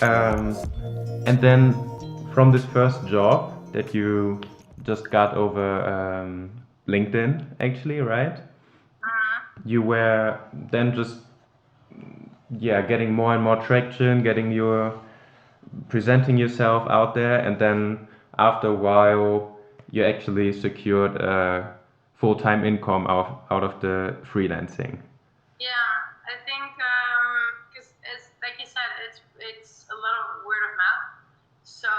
Um, and then from this first job that you just got over LinkedIn, actually, right? You were then just, yeah, getting more and more traction, getting your presenting yourself out there, and then after a while, you actually secured a full-time income out of the freelancing. Yeah, I think because it's like you said, it's a lot of word of mouth. So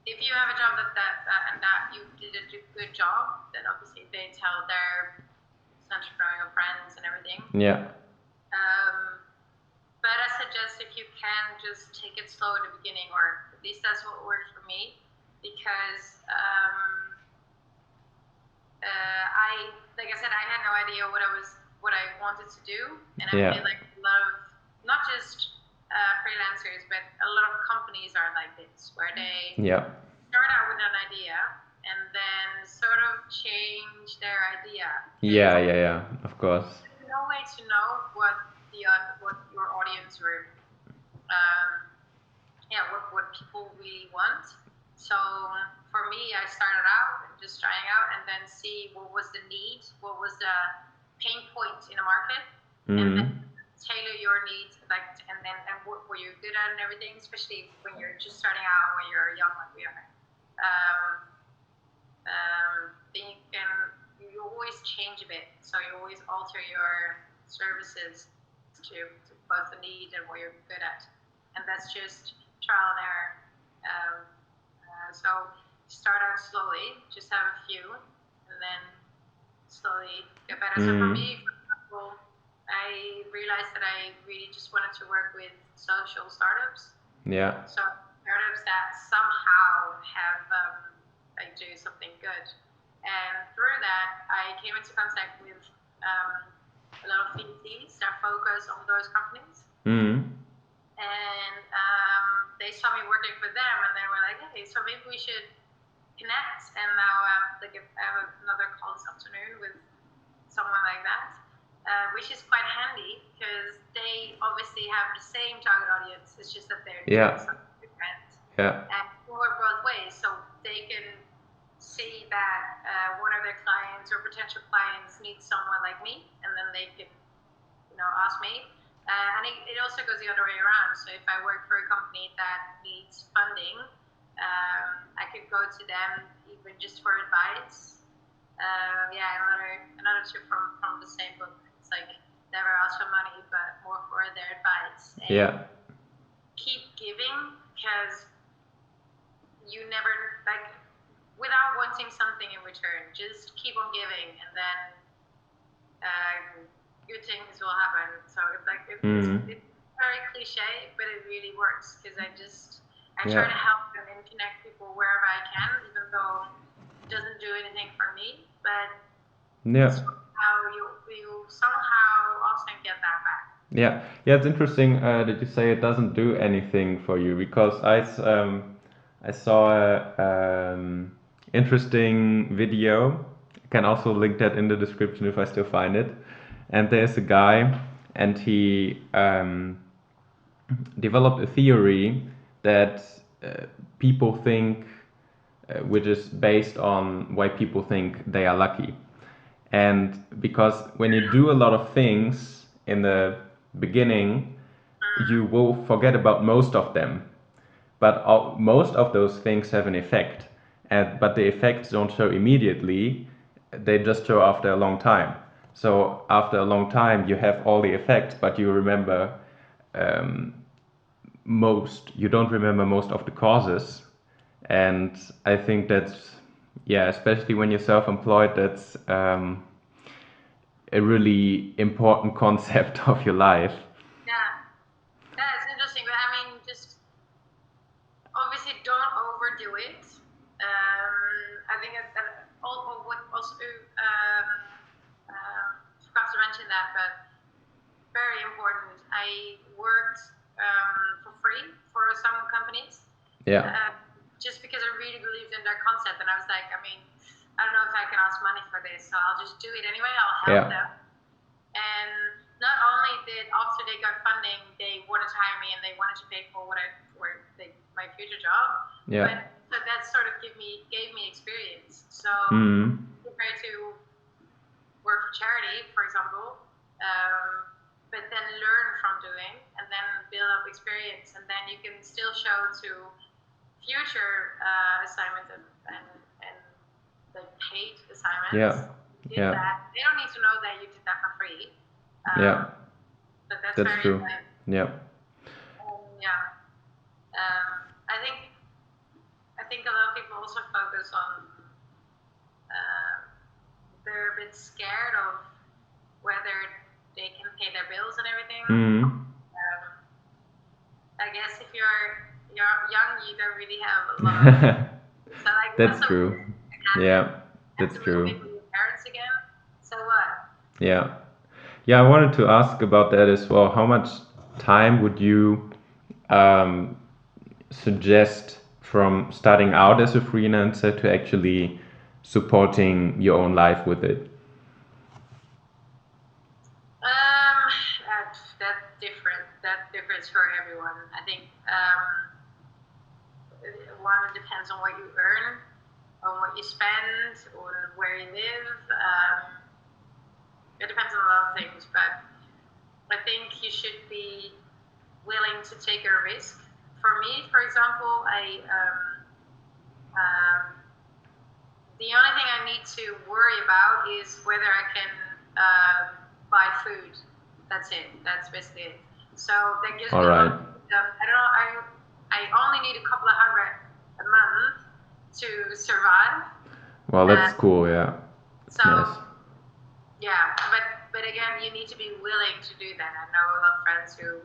if you have a job that you did a good job, then obviously they tell their entrepreneurial friends and everything. Yeah. Um, but I suggest if you can just take it slow at the beginning, or at least that's what worked for me, because I, like I said, I had no idea what I wanted to do, and I feel Yeah. like a lot of not just freelancers, but a lot of companies are like this, where they Yeah. start out with an idea and then sort of change their idea because Yeah, yeah, yeah, of course. there's no way to know what your audience or um, yeah, what people really want. So for me, I started out just trying out and then see what was the need, what was the pain point in the market, and then Mm. tailor your needs, like, and what you're good at and everything, especially when you're just starting out, when you're young like we are. Um, then you always change a bit, so you always alter your services to both the need and what you're good at, and that's just trial and error. So start out slowly, just have a few, and then slowly get better. So for Mm. me, for example, I realized that I really just wanted to work with social startups. Yeah. So startups that somehow have like do something good. And through that, I came into contact with a lot of VCs that focus on those companies. Mm. And they saw me working for them, and they were like, "Hey, so maybe we should connect." And now, like, I have another call this afternoon with someone like that, which is quite handy because they obviously have the same target audience. It's just that they're doing Yeah. something different, Yeah. and it can work both ways. So they can see that one of their clients or potential clients needs someone like me, and then they can, ask me. And it also goes the other way around. So if I work for a company that needs funding, I could go to them even just for advice. Yeah, another tip from the same book. It's like never ask for money, but more for their advice, and Yeah. keep giving because you never, like, without wanting something in return. Just keep on giving, and then good things will happen. So it's like Mm. it's very cliche, but it really works because I try Yeah. to help them and connect people wherever I can, even though it doesn't do anything for me. But Yeah. somehow you somehow often get that back. Yeah, yeah, it's interesting that you say it doesn't do anything for you because I saw a interesting video. I can also link that in the description if I still find it. And there's a guy, and he developed a theory that people think, which is based on why people think they are lucky. And because when you do a lot of things in the beginning, you will forget about most of them. But most of those things have an effect. But the effects don't show immediately, they just show after a long time. So after a long time, you have all the effects, but you remember um, you don't remember most of the causes. And I think that's, yeah, especially when you're self-employed, that's a really important concept of your life. Yeah, yeah, it's interesting. But I mean, just obviously don't overdo it. I think that what also forgot to mention that, but very important. I worked for free for some companies, Yeah. uh, just because I really believed in their concept, and I was like, I mean, I don't know if I can ask money for this, so I'll just do it anyway. I'll help Yeah. them, and not only did after they got funding, they wanted to hire me and they wanted to pay for my future job, Yeah. but that sort of gave me experience. So compared to work for charity, for example, but then learn from doing and then build up experience, and then you can still show to future assignments and the paid assignments. Yeah. Did Yeah. that? They don't need to know that you did that for free. Yeah. But that's That's very true. nice. Yeah. Yeah. I think a lot of people also focus on they're a bit scared of whether they can pay their bills and everything. I guess if you're young, you don't really have a lot of. So like That's true. Yeah, have that's to move true. in with your parents again. So what? Yeah. Yeah, I wanted to ask about that as well. How much time would you um, suggest from starting out as a freelancer to actually supporting your own life with it? That differs for everyone. I think one, it depends on what you earn, on what you spend, or where you live. It depends on a lot of things, but I think you should be willing to take a risk. For me, for example, the only thing I need to worry about is whether I can buy food. That's it. That's basically it. So that gives me All a lot right. of freedom. I don't know. I only need a couple of hundred a month to survive. Well, that's cool. Yeah, it's So nice. yeah, but again, you need to be willing to do that. I know a lot of friends who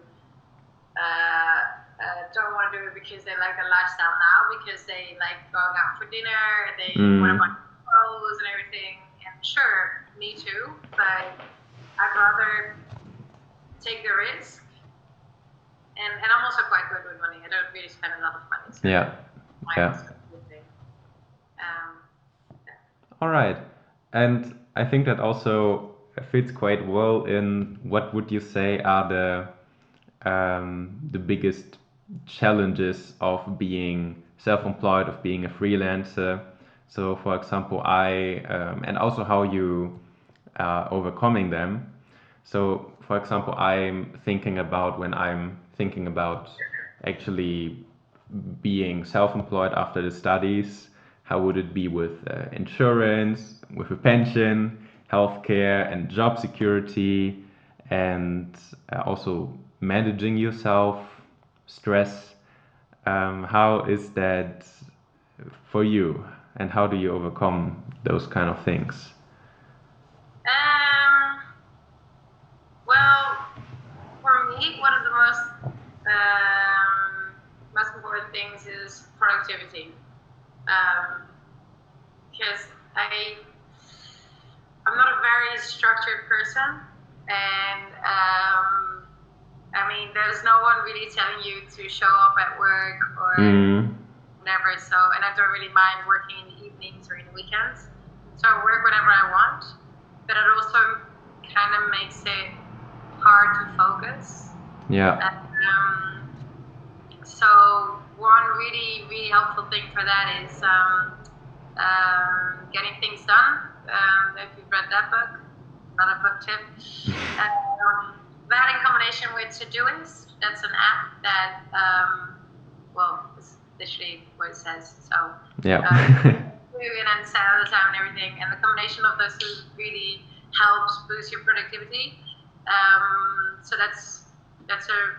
don't want to do it because they like the lifestyle now, because they like going out for dinner, they want to buy clothes and everything. And sure, me too, but I'd rather take the risk. And I'm also quite good with money. I don't really spend a lot of money, so Yeah. might Yeah. also be a good thing. Yeah. All right. And I think that also fits quite well in what would you say are the biggest challenges of being self-employed, of being a freelancer. So, for example, and also how you are overcoming them. So, for example, I'm thinking about when I'm thinking about actually being self-employed after the studies, how would it be with insurance, with a pension, healthcare, and job security, and also managing yourself, stress. How is that for you, and how do you overcome those kind of things? Um, well, for me, one of the most important things is productivity. Because I'm not a very structured person, and I mean, there's no one really telling you to show up at work or whatever. So, and I don't really mind working in the evenings or in the weekends. So I work whenever I want, but it also kind of makes it hard to focus. Yeah. So one really, really helpful thing for that is getting things done. If you've read that book, another book tip. That in combination with Todoist, that's an app that, well, it's literally what it says. So Yeah. and then set out the time and everything, and the combination of those two really helps boost your productivity. So that's a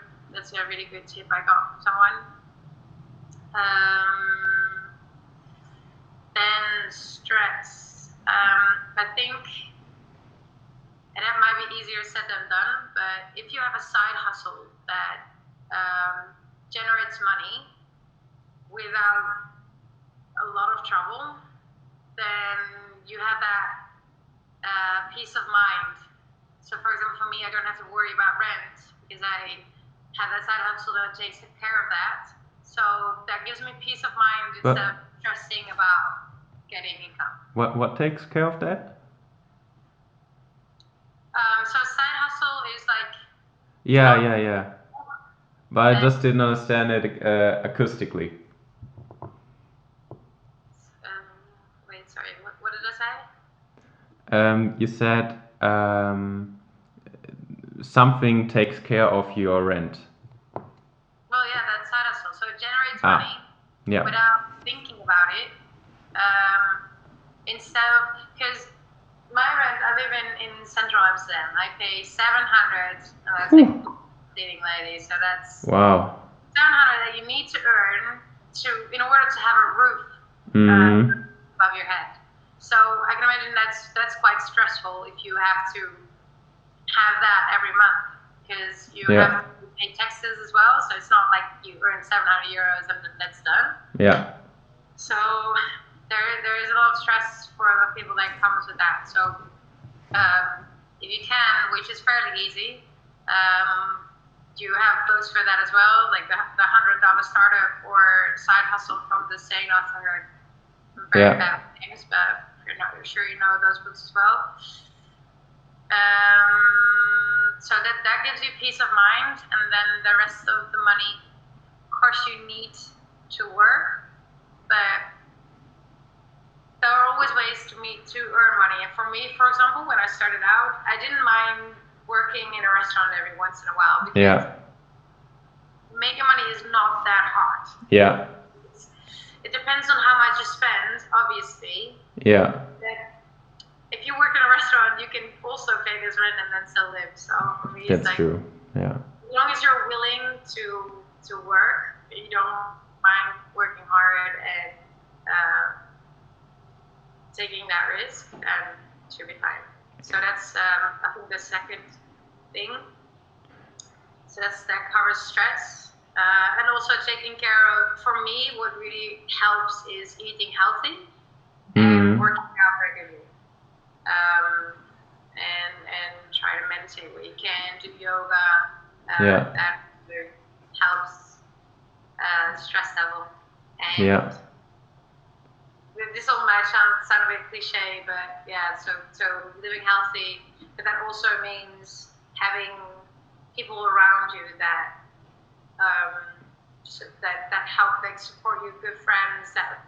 really good tip I got from someone. Then stress. I think, and that might be easier said than done, but if you have a side hustle that generates money without a lot of trouble, then you have that peace of mind. So, for example, for me, I don't have to worry about rent because I have that side hustle that takes care of that. So that gives me peace of mind instead of stressing about getting income. What takes care of that? So side hustle is You Yeah, know? yeah, yeah. But I And, just didn't understand it acoustically. um, wait, sorry, what did I say? You said something takes care of your rent. Well, yeah, that's side hustle. So it generates money Ah, yeah. without thinking about it. Um, instead of, because my rent, I live in central Amsterdam. I pay 700, and that's like Whew. leading lady. So that's Wow. 700 that you need to earn in order to have a roof Mm. above your head. So I can imagine that's quite stressful if you have to have that every month because you have Yeah. to pay taxes as well. So it's not like you earn 700 euros and then that's done. Yeah. So there is a lot of stress for a lot of people that comes with that. So if you can, which is fairly easy, you have those for that as well, like the $100 startup or side hustle from the Sane author. Very Yeah. bad names, but you're sure you know those books as well. So that gives you peace of mind, and then the rest of the money, of course, you need to work, but there are always ways to earn money. And for me, for example, when I started out, I didn't mind working in a restaurant every once in a while because Yeah. making money is not that hard. Yeah. It depends on how much you spend, obviously. Yeah. But if you work in a restaurant, you can also pay this rent and then still live. So for me, it's That's like true. Yeah. as long as you're willing to work, you don't mind working hard and taking that risk, then it should be fine. So that's I think the second thing. So that covers stress. And also taking care of, for me, what really helps is eating healthy and Mm. working out regularly. Um, and try to meditate where you can, do yoga. Yeah. That helps stress level. And Yeah. this all might sound a bit cliche, but yeah, so living healthy, but that also means having people around you that that help, that support you, good friends that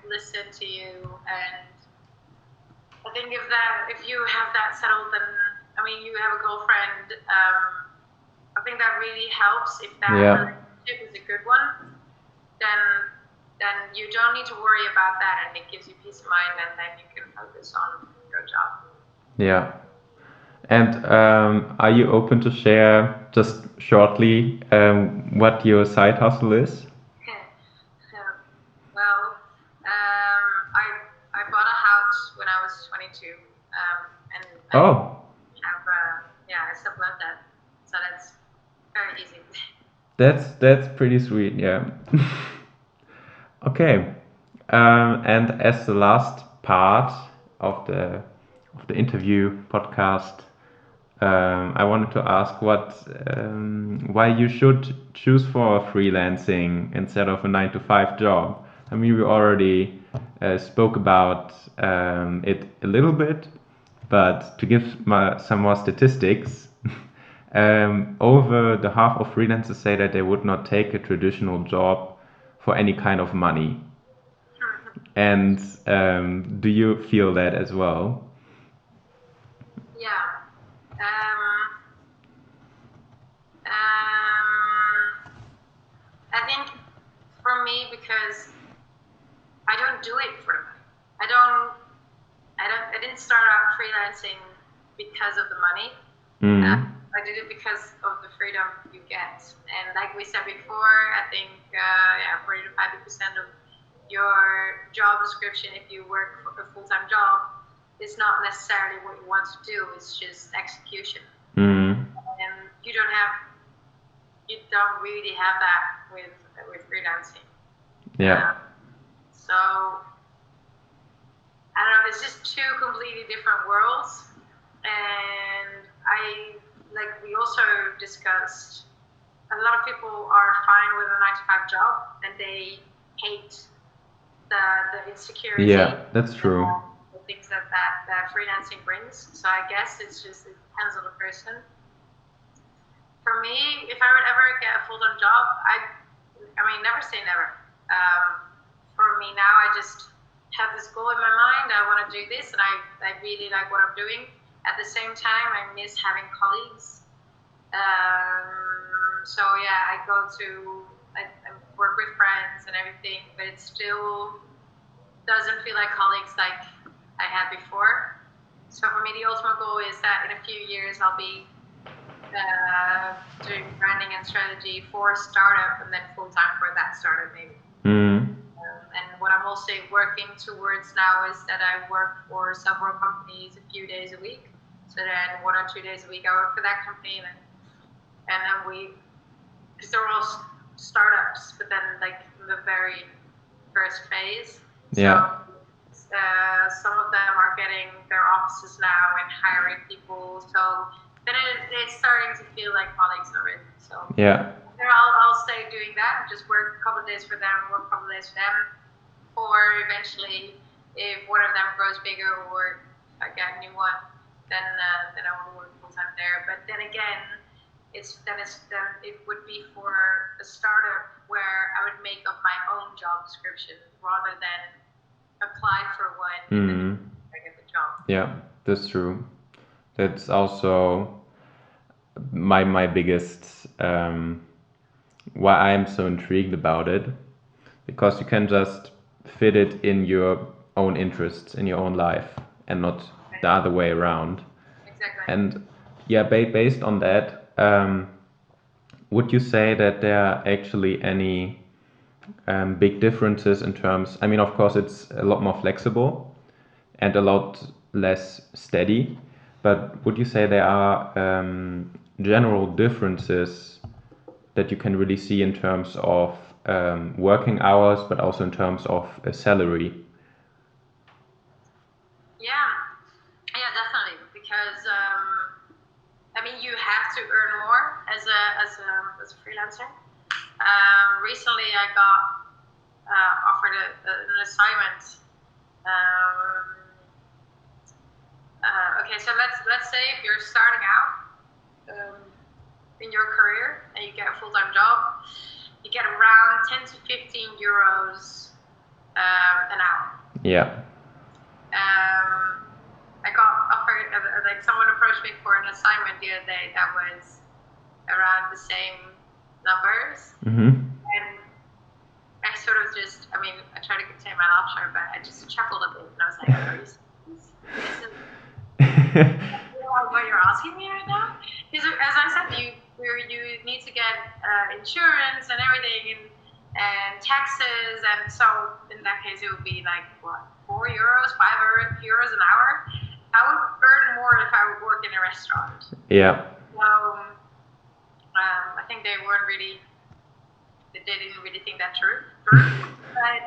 listen to you. And I think if you have that settled, then I mean you have a girlfriend. I think that really helps if that Yeah. relationship is a good one. Then you don't need to worry about that, and it gives you peace of mind, and then you can focus on your job. Yeah. And are you open to share just shortly what your side hustle is? Well, I bought a house when I was 22, and I Oh, have yeah, I still love that, so that's very easy. that's pretty sweet. Yeah. Okay. And as the last part of the interview podcast, I wanted to ask why you should choose for freelancing instead of a 9 to 5 job. I mean, we already spoke about it a little bit, but to give some more statistics, over the half of freelancers say that they would not take a traditional job for any kind of money. And do you feel that as well? Yeah. Um, I think for me, because I don't do it for the money. I didn't start out freelancing because of the money. Mm. I did it because of the freedom you get. And like we said before, I think yeah, 40 to 50% of your job description, if you work for a full-time job, is not necessarily what you want to do. It's just execution. Mm. And you don't really have that with freelancing. Yeah. So I don't know. It's just two completely different worlds. And we also discussed, a lot of people are fine with a 9 to 5 job and they hate the insecurity Yeah, that's and true. the things that freelancing brings. So I guess it depends on the person. for me, if I would ever get a full-time job, I mean, never say never. For me now, I just have this goal in my mind. I want to do this, and I really like what I'm doing. At the same time, I miss having colleagues. So yeah, I work with friends and everything, but it still doesn't feel like colleagues like I had before. So for me, the ultimate goal is that in a few years I'll be doing branding and strategy for a startup, and then full time for that startup maybe. And what I'm also working towards now is that I work for several companies a few days a week. So then 1 or 2 days a week I work for that company, and then because they're all startups, but then like in the very first phase. Yeah. So some of them are getting their offices now and hiring people. So then it's starting to feel like colleagues already. So Yeah. I'll stay doing that. Just work a couple of days for them, work a couple of days for them. Or eventually, if one of them grows bigger or if I get a new one, then I want to work full time there. But then again, it would be for a startup where I would make up my own job description rather than apply for one and then I get the job. Yeah, that's true. That's also my biggest why I am so intrigued about it, because you can just fit it in your own interests in your own life and not the other way around. Exactly. And yeah, based on that, would you say that there are actually any big differences in terms? I mean, of course, it's a lot more flexible and a lot less steady, but would you say there are general differences that you can really see in terms of working hours, but also in terms of a salary? Yeah, definitely. Because I mean, you have to earn more as a freelancer. Recently, I got offered an assignment. Okay, so let's say if you're starting out in your career and you get a full-time job, you get around 10 to 15 euros an hour. Yeah. I got offered, like someone approached me for an assignment the other day that was around the same numbers. And I sort of just, I mean, I tried to contain my laughter, but I just chuckled a bit and I was like, are you serious? What you're asking me right now? Because as I said, you need to get insurance and everything and taxes, and so in that case it would be like what, 4 euros, 5 euros an hour. I would earn more if I would work in a restaurant. Yeah. So I think they didn't really think that through. But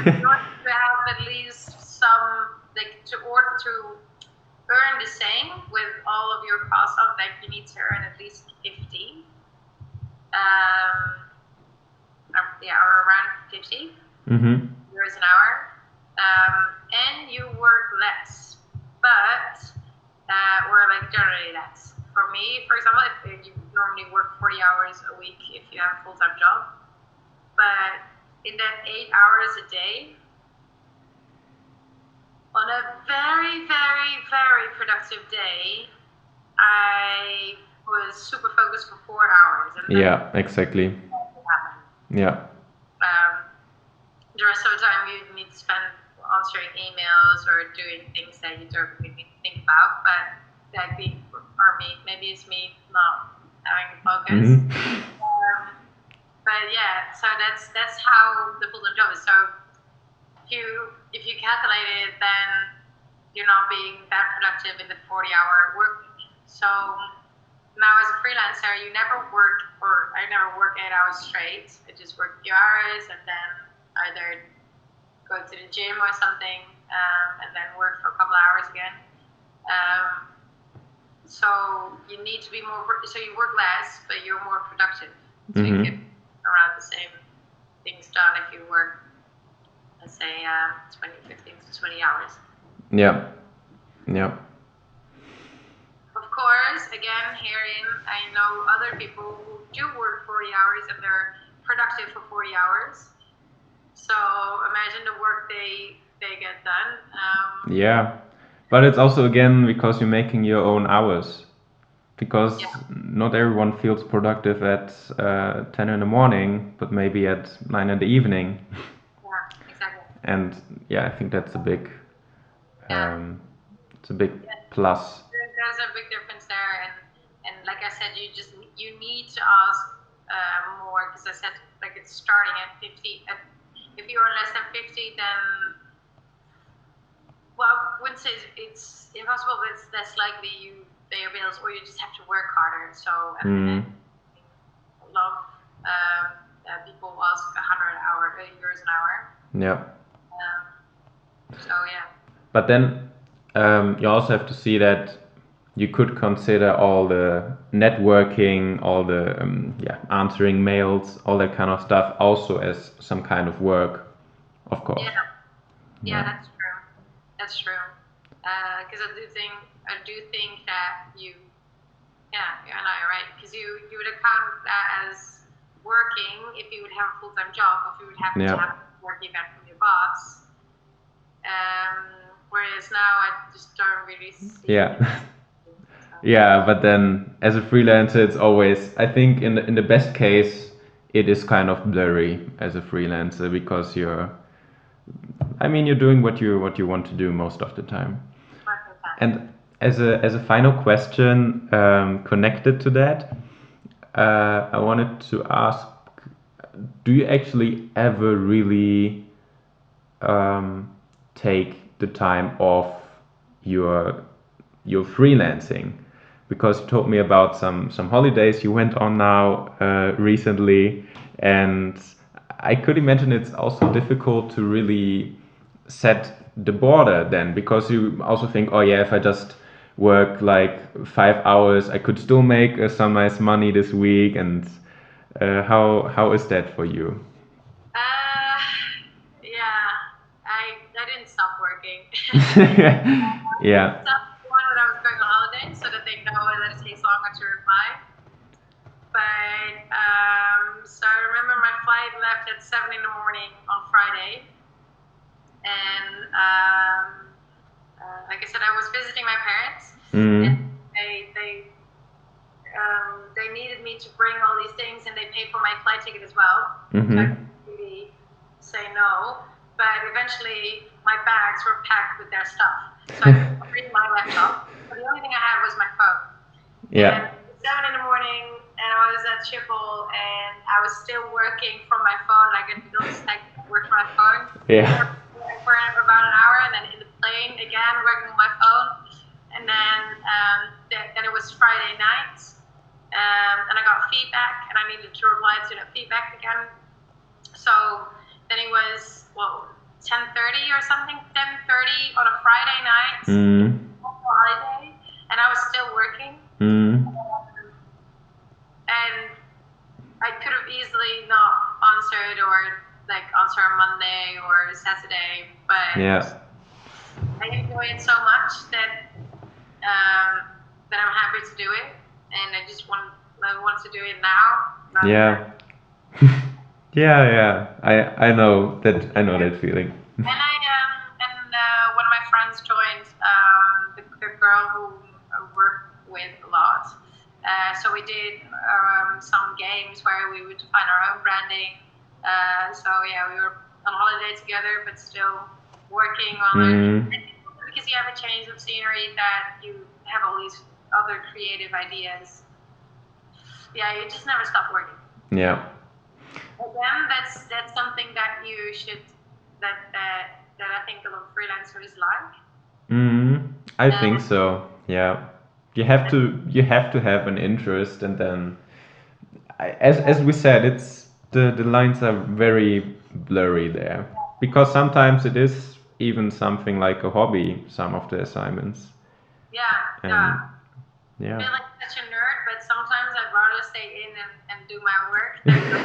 in order to have at least some, like to earn the same with all of your costs on, like you need to earn at least 50. Or around 50 euros an hour. And you work less, but or like generally less. For me, for example, if you normally work 40 hours a week if you have a full-time job, but in that 8 hours a day, on a very, very, very productive day, I was super focused for 4 hours. And Yeah, exactly. Yeah. The rest of the time you need to spend answering emails or doing things that you don't really think about. But that being for me, maybe it's me not having focus. But yeah, so that's how the full-time job is. So if you calculate it, then you're not being that productive in the 40-hour work week. So now as a freelancer, I never work 8 hours straight. I just work a few hours and then either go to the gym or something, and then work for a couple of hours again. So you need to be more. So you work less, but you're more productive. So you get around the same things done if you work, let's say, 15 to 20 hours. Yeah. Yeah. Of course, again, herein I know other people who do work 40 hours and they're productive for 40 hours. So imagine the work they get done. Yeah, but it's also again because you're making your own hours. Because Yeah, not everyone feels productive at 10 in the morning, but maybe at 9 in the evening. yeah, exactly. And yeah, I think that's a big, Yeah, um, it's a big yeah. plus. There's a big difference there, and like I said, you need to ask more because I said like it's starting at 50. If you are less than 50, then well, I wouldn't say it's impossible, but it's less likely you pay your bills, or you just have to work harder. So and Mm, a lot of people ask 100 euros an hour. yeah. So yeah, But then you also have to see that you could consider all the networking, all the yeah, answering mails, all that kind of stuff also as some kind of work, of course. yeah, yeah. Yeah. That's true. That's true. Because I do think that yeah, you and I, right? Because you would account that as working if you would have a full-time job, if you would have to Yeah. have a work event from your boss. Whereas now I just don't really see it. Yeah. So, Yeah, but then as a freelancer, it's always, I think in the best case, it is kind of blurry as a freelancer because I mean, you're doing what you want to do most of the time. most of the time. And as a final question, connected to that, I wanted to ask, do you actually ever really um, take the time off your your freelancing? Because you told me about some holidays you went on now recently, and I could imagine it's also difficult to really set the border then, because you also think, oh yeah, if I just work like 5 hours, I could still make some nice money this week. And how is that for you? Uh, yeah, I didn't stop working. Yeah. Stopped one when I was going on holiday so that they know that it takes longer to reply. But so I remember my flight left at 7 in the morning on Friday, and like I said, I was visiting my parents, and Mm. they needed me to bring all these things, and they paid for my flight ticket as well. So I Mm-hmm. couldn't really say no. But eventually, my bags were packed with their stuff, so I couldn't bring my laptop. So the only thing I had was my phone. And Yeah. it was 7 in the morning, and I was at Schiphol, and I was still working from my phone. Like I built a stack and worked from my phone Yeah. for about an hour, and then in the plane again working on my phone. And then it was Friday night, and I got feedback, and I needed to reply to the feedback again. So then it was 10:30 or something, 10:30 on a Friday night, Mm. holiday, and I was still working. Mm. And I could have easily not answered or like answer on Monday or Saturday, but Yeah. I enjoy it so much that I'm happy to do it, and I want to do it now rather than. Yeah. Yeah, yeah. I know that feeling. And one of my friends joined the girl who I work with a lot. So we did some games where we would define our own branding. So yeah, we were on holiday together, but still working on it. Mm. Because you have a change of scenery, that you have all these other creative ideas. Yeah, you just never stop working. Yeah. Again, that's something that you should that I think a lot of freelancers like. Mm. I think Uh, so. Yeah. You have to have an interest, and then as we said, it's the lines are very blurry there, because sometimes it is even something like a hobby, some of the assignments. yeah, yeah. And I yeah. feel like such a nerd, but sometimes I'd rather stay in and do my work than go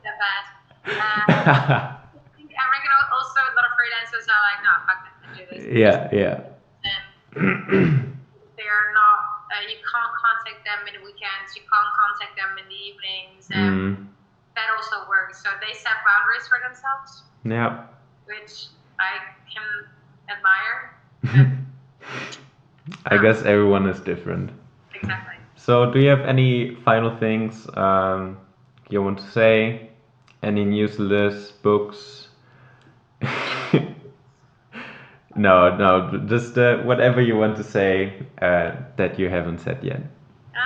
that bad. I reckon also a lot of freelancers are like, no, fuck that, I do this. Yeah, yeah. And They are not. You can't contact them in the weekends. You can't contact them in the evenings, and that also works. So they set boundaries for themselves, Yeah. which I can admire. I guess everyone is different. Exactly. So, do you have any final things you want to say? Any newsletters, books? No, no, just whatever you want to say that you haven't said yet. I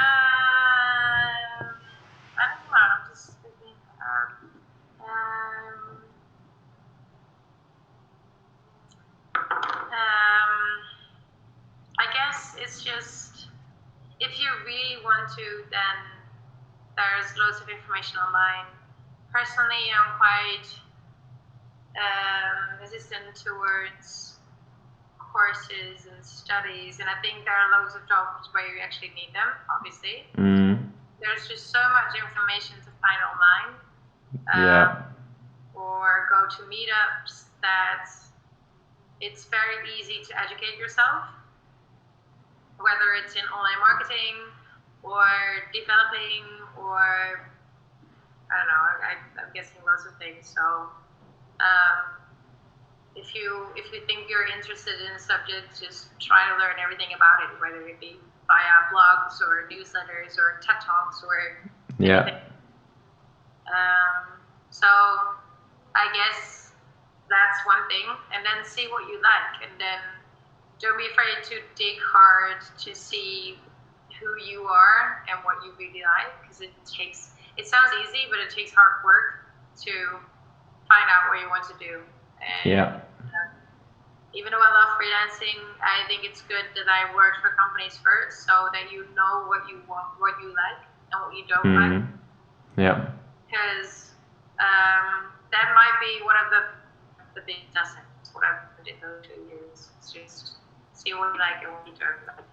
don't know. I'm just thinking. Um, I guess it's just if you really want to, then there's loads of information online. Personally, I'm quite resistant towards courses and studies, and I think there are loads of jobs where you actually need them, obviously. There's just so much information to find online. Yeah. Or go to meetups that it's very easy to educate yourself, whether it's in online marketing or developing or I don't know, I'm guessing lots of things. So if you think you're interested in a subject, just try to learn everything about it, whether it be via blogs or newsletters or TED Talks or anything. So I guess that's one thing, and then see what you like, and then don't be afraid to dig hard to see who you are and what you really like, because it sounds easy, but it takes hard work to find out what you want to do. And even though I love freelancing, I think it's good that I worked for companies first, so that you know what you want, what you like, and what you don't like. Yeah. Because that might be one of the big lessons. What I've learned in those 2 years. It's just see what you like and what you don't like,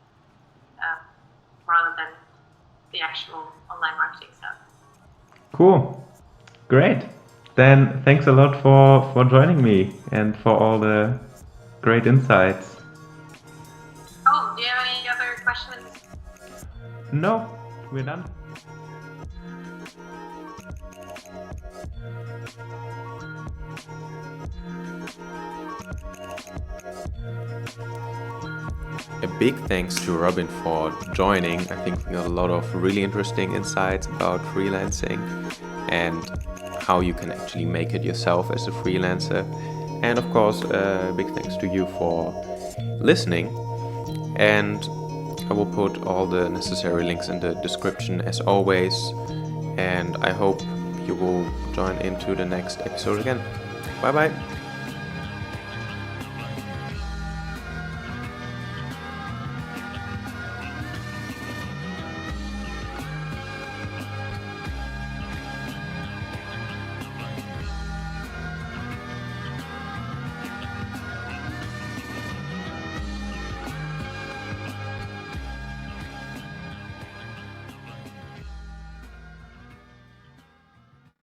rather than the actual online marketing stuff. Cool. Great. Then thanks a lot for joining me and for all the great insights. Oh, do you have any other questions? No, we're done. A big thanks to Robin for joining. I think we got a lot of really interesting insights about freelancing and how you can actually make it yourself as a freelancer. And of course, big thanks to you for listening. And I will put all the necessary links in the description as always. And I hope you will join into the next episode again. Bye bye.